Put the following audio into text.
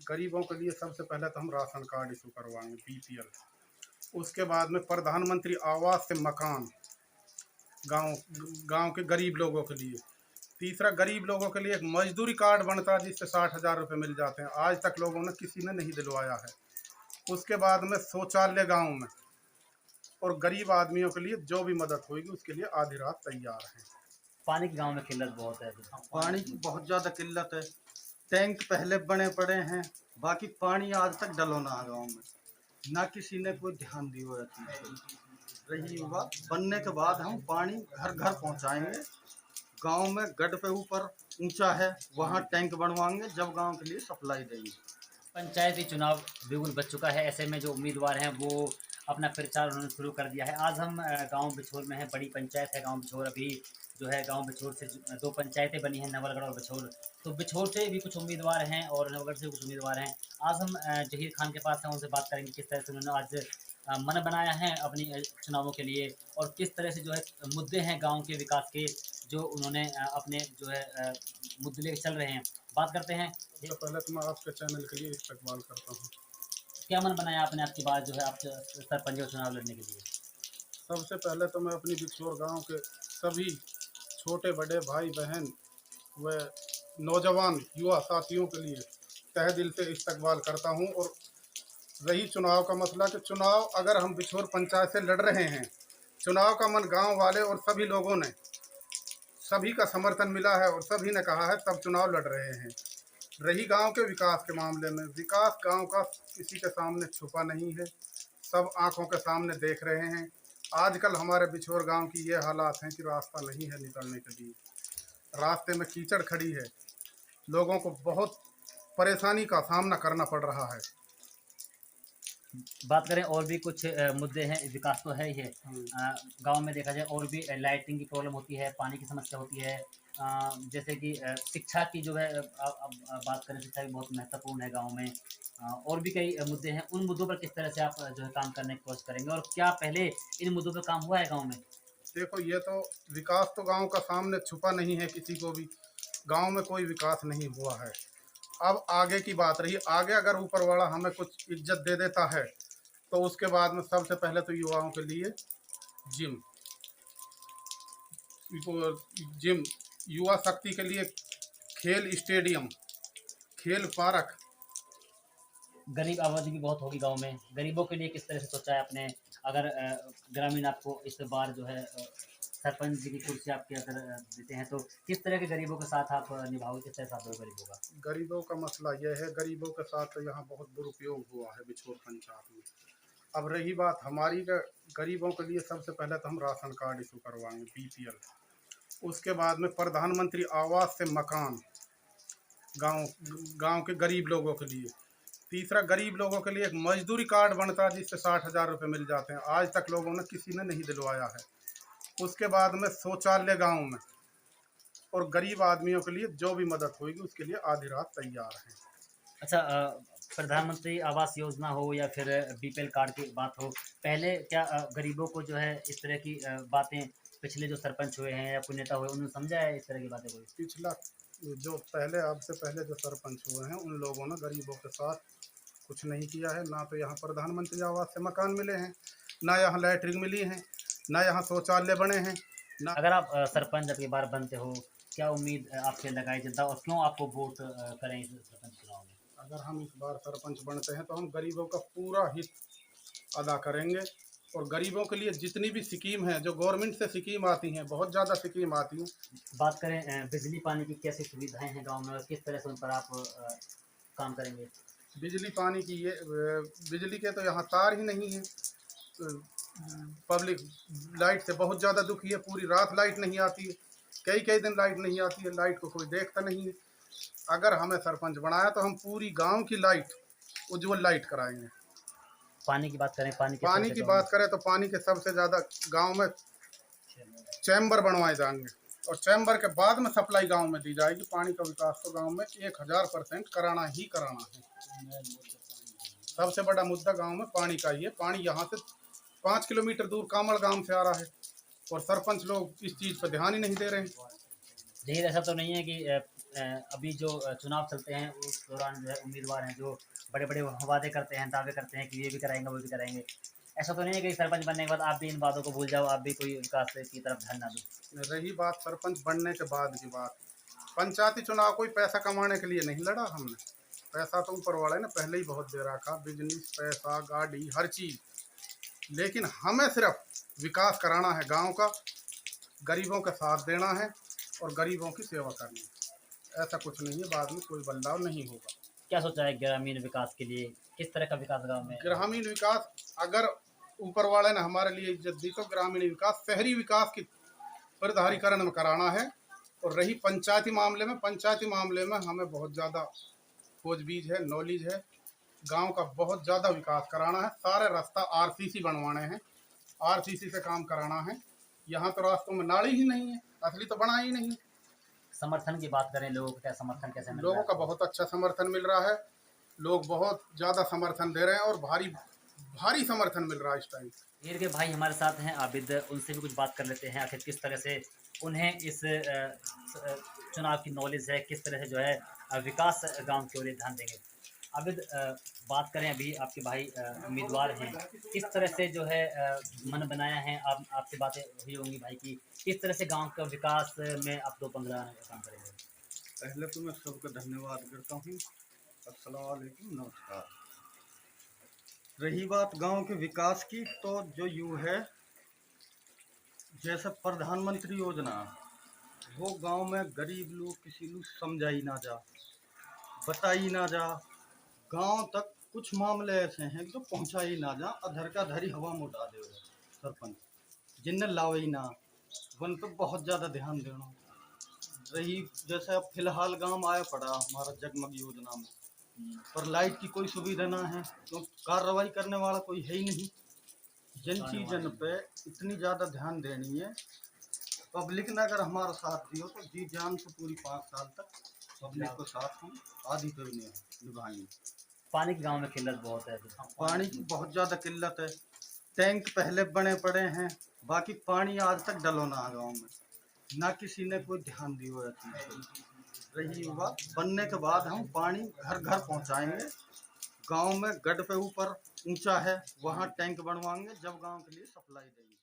गरीबों के लिए सबसे पहले तो हम राशन कार्ड इशू करवाएंगे, बीपीएल। उसके बाद में प्रधानमंत्री आवास से मकान गांव गांव के गरीब लोगों के लिए। तीसरा, गरीब लोगों के लिए एक मजदूरी कार्ड बनता है जिससे 60,000 रुपये मिल जाते हैं। आज तक लोगों ने किसी ने नहीं दिलवाया है। उसके बाद में शौचालय गाँव में, और गरीब आदमियों के लिए जो भी मदद होगी उसके लिए आधी रात तैयार है। पानी की गांव में किल्लत बहुत है। पानी की बहुत ज़्यादा किल्लत है। टैंक पहले बने पड़े हैं, बाकी पानी आज तक डलोना है गाँव में, ना किसी ने कोई ध्यान दिया है चीज़ को। रही बात बनने के बाद हम पानी घर घर पहुंचाएंगे। गांव में गढ़ पे ऊपर ऊंचा है, वहां टैंक बनवाएंगे, जब गांव के लिए सप्लाई देंगे। पंचायती चुनाव बिल्कुल बच चुका है, ऐसे में जो उम्मीदवार हैं वो अपना प्रचार उन्होंने शुरू कर दिया है। आज हम गांव बिछोर में हैं, बड़ी पंचायत है गांव बिछोर। अभी जो है गांव बिछोर से दो पंचायतें बनी हैं, नवलगढ़ और बिछोर। तो बिछोर से भी कुछ उम्मीदवार हैं और नवलगढ़ से कुछ उम्मीदवार हैं। आज हम जहीर खान के पास हैं, उनसे बात करेंगे किस तरह से उन्होंने आज मन बनाया है अपनी चुनावों के लिए, और किस तरह से जो है मुद्दे हैं गाँव के विकास के जो उन्होंने अपने जो है मुद्दे लेकर चल रहे हैं। बात करते हैं। तो पहले तो मैं आपके चैनल के लिए इस्तेमाल करता हूँ। क्या मन बनाया आपने आपकी बात जो है आप सरपंच और चुनाव लड़ने के लिए? सबसे पहले तो मैं अपनी बिछोर गांव के सभी छोटे बड़े भाई बहन व नौजवान युवा साथियों के लिए तहे दिल से इस्तकबाल करता हूं। और रही चुनाव का मसला, कि चुनाव अगर हम बिछोर पंचायत से लड़ रहे हैं, चुनाव का मन गांव वाले और सभी लोगों ने, सभी का समर्थन मिला है और सभी ने कहा है तब चुनाव लड़ रहे हैं। रही गांव के विकास के मामले में, विकास गांव का किसी के सामने छुपा नहीं है, सब आंखों के सामने देख रहे हैं। आजकल हमारे बिछोर गांव की ये हालात हैं कि रास्ता नहीं है निकलने के लिए, रास्ते में कीचड़ खड़ी है, लोगों को बहुत परेशानी का सामना करना पड़ रहा है। बात करें और भी कुछ मुद्दे हैं, विकास तो है ही है। गांव में देखा जाए और भी लाइटिंग की प्रॉब्लम होती है, पानी की समस्या होती है। जैसे कि शिक्षा की जो है अब बात करें, शिक्षा की बहुत महत्वपूर्ण है गांव में। और भी कई मुद्दे हैं, उन मुद्दों पर किस तरह से आप जो है काम करने की कोशिश करेंगे, और क्या पहले इन मुद्दों पर काम हुआ है गाँव में? देखो, ये तो विकास तो गांव का सामने छुपा नहीं है किसी को भी, गांव में कोई विकास नहीं हुआ है। अब आगे की बात रही, आगे अगर ऊपर वाला हमें कुछ इज्जत दे देता है तो उसके बाद में सबसे पहले तो युवाओं के लिए जिम, जिम, युवा शक्ति के लिए खेल स्टेडियम, खेल पार्क। गरीब आबादी भी बहुत होगी गाँव में, गरीबों के लिए किस तरह से सोचा है आपने? अगर ग्रामीण आपको इस बार जो है सरपंच जी की कुर्सी आपके अगर देते हैं तो किस तरह के गरीबों के साथ आप निभाओगे, किस तरह से आप गरीबों का? गरीबों का मसला यह है, गरीबों के साथ तो यहाँ बहुत दुरुपयोग हुआ है बिछोर पंचायत में। अब रही बात हमारी, गरीबों के लिए सबसे पहले तो हम राशन कार्ड इशू करवाएंगे, बीपीएल। उसके बाद में प्रधानमंत्री आवास से मकान गांव गांव के गरीब लोगों के लिए। तीसरा, गरीब लोगों के लिए एक मजदूरी कार्ड बनता है जिससे 60,000 रुपये मिल जाते हैं। आज तक लोगों ने किसी ने नहीं दिलवाया है। उसके बाद में शौचालय गाँव में, और गरीब आदमियों के लिए जो भी मदद होगी उसके लिए आधी रात तैयार है। अच्छा, प्रधानमंत्री आवास योजना हो या फिर बीपीएल कार्ड की बात हो, पहले क्या गरीबों को जो है इस तरह की बातें पिछले जो सरपंच हुए हैं या कोई नेता हुए उन्होंने समझा है इस तरह की बातें कोई? पिछला जो पहले, आपसे पहले जो सरपंच हुए हैं उन लोगों ने गरीबों के साथ कुछ नहीं किया है। ना तो यहाँ प्रधानमंत्री आवास से मकान मिले हैं, ना यहाँ लैट्रिन मिली हैं, ना यहाँ शौचालय बने हैं, ना। अगर आप सरपंच अब की बार बनते हो, क्या उम्मीद आपसे लगाई जनता, और क्यों आपको वोट करें इस सरपंच चुनाव में? अगर हम इस बार सरपंच बनते हैं तो हम गरीबों का पूरा हित अदा करेंगे, और गरीबों के लिए जितनी भी स्कीम है, जो गवर्नमेंट से स्कीम आती हैं, बहुत ज़्यादा स्कीम आती हैं। बात करें बिजली पानी की कैसी सुविधाएं हैं गांव में, और किस तरह से उन पर आप काम करेंगे? बिजली पानी की ये बिजली के तो यहाँ तार ही नहीं है। पब्लिक लाइट से बहुत ज़्यादा दुखी है, पूरी रात लाइट नहीं आती है, कई कई दिन लाइट नहीं आती है, लाइट को कोई देखता नहीं है। अगर हमें सरपंच बनाया तो हम पूरी गांव की लाइट, उज्जवल लाइट कराएंगे। पानी की बात करें, पानी की बात करें तो पानी के सबसे ज़्यादा गांव में चैम्बर बनवाए जाएंगे, और चैम्बर के बाद में सप्लाई गांव में दी जाएगी। पानी का विकास तो गांव में 1000% कराना ही कराना है। सबसे बड़ा मुद्दा गांव में पानी का ही है। पानी यहाँ से 5 किलोमीटर दूर कामड़ गांव से आ रहा है, और सरपंच लोग इस चीज़ पर ध्यान ही नहीं दे रहे हैं। लेकिन ऐसा तो नहीं है कि अभी जो चुनाव चलते हैं उस दौरान जो है उम्मीदवार हैं जो बड़े बड़े वादे करते हैं, दावे करते हैं कि ये भी कराएंगे वो भी कराएंगे। ऐसा तो नहीं है कि सरपंच बनने के बाद आप भी इन बातों को भूल जाओ, आप भी कोई विकास की तरफ ध्यान ना दो। रही बात सरपंच बनने के बाद की बात, पंचायती चुनाव कोई पैसा कमाने के लिए नहीं लड़ा हमने। पैसा तो ऊपर वाले ने पहले ही बहुत दे रखा, बिजनेस, पैसा, गाड़ी, हर चीज़। लेकिन हमें सिर्फ विकास कराना है गांव का, गरीबों का साथ देना है और गरीबों की सेवा करनी है। ऐसा कुछ नहीं है, बाद में कोई बदलाव नहीं होगा। क्या सोचा है ग्रामीण विकास के लिए, किस तरह का विकास गाँव में? ग्रामीण विकास अगर ऊपर वाले ने हमारे लिए इज्जत दी तो ग्रामीण विकास, शहरी विकास की परिधारीकरण में कराना है। और रही पंचायती मामले में हमें बहुत ज़्यादा खोजबीज है, नॉलेज है। गांव का बहुत ज़्यादा विकास कराना है, सारे रास्ता आरसीसी बनवाने हैं, आरसीसी से काम कराना है। यहाँ तो रास्तों में नाली ही नहीं है, असली तो बना ही नहीं। समर्थन की बात करें, लोगों का समर्थन कैसे मिल रहा लोगों है? का बहुत अच्छा समर्थन मिल रहा है, लोग बहुत ज़्यादा समर्थन दे रहे हैं और भारी भारी समर्थन मिल रहा है इस टाइम। हीर के भाई हमारे साथ हैं आबिद, उनसे भी कुछ बात कर लेते हैं, आखिर किस तरह से उन्हें इस चुनाव की नॉलेज है, किस तरह से जो है विकास गांव की ओर ध्यान देंगे। आबिद, बात करें अभी आपके भाई उम्मीदवार हैं, किस तरह से जो है मन बनाया है, आप आपसे बातें हुई होंगी भाई की, किस तरह से गांव का विकास में आप 2-15 काम करेंगे? पहले तो मैं सबका धन्यवाद करता हूँ। अस्सलाम वालेकुम, नमस्कार। रही बात गांव के विकास की, तो जो यू है जैसे प्रधानमंत्री योजना, वो गांव में गरीब लोग किसी को समझाई ना जा, बताई ना जा, गांव तक कुछ मामले ऐसे हैं जो पहुंचाई ना जा, अधर का धरी हवा में उड़ा दे सरपंच जिनने लावे ना, वन पर बहुत ज़्यादा ध्यान देना। रही जैसे अब फिलहाल गांव आया पड़ा हमारा जगमग योजना में, पर लाइट की कोई सुविधा ना है, तो कार्रवाई करने वाला कोई है ही नहीं। जिन चीज़न पे इतनी ज़्यादा ध्यान देनी है, पब्लिक ने अगर हमारा साथ दियो तो जी जान से पूरी 5 साल तक पब्लिक को साथ हम आधी तो नहीं निभाएंगे। पानी की गांव में किल्लत बहुत है। पानी की बहुत ज़्यादा किल्लत है, टैंक पहले बने पड़े हैं, बाकी पानी आज तक डलोना गाँव में, ना किसी ने कोई ध्यान दियो है चीज़ पे। रही बात बनने के बाद हम पानी घर घर पहुंचाएंगे, गांव में गढ़ पे ऊपर ऊंचा है वहां टैंक बनवाएंगे, जब गांव के लिए सप्लाई देंगे।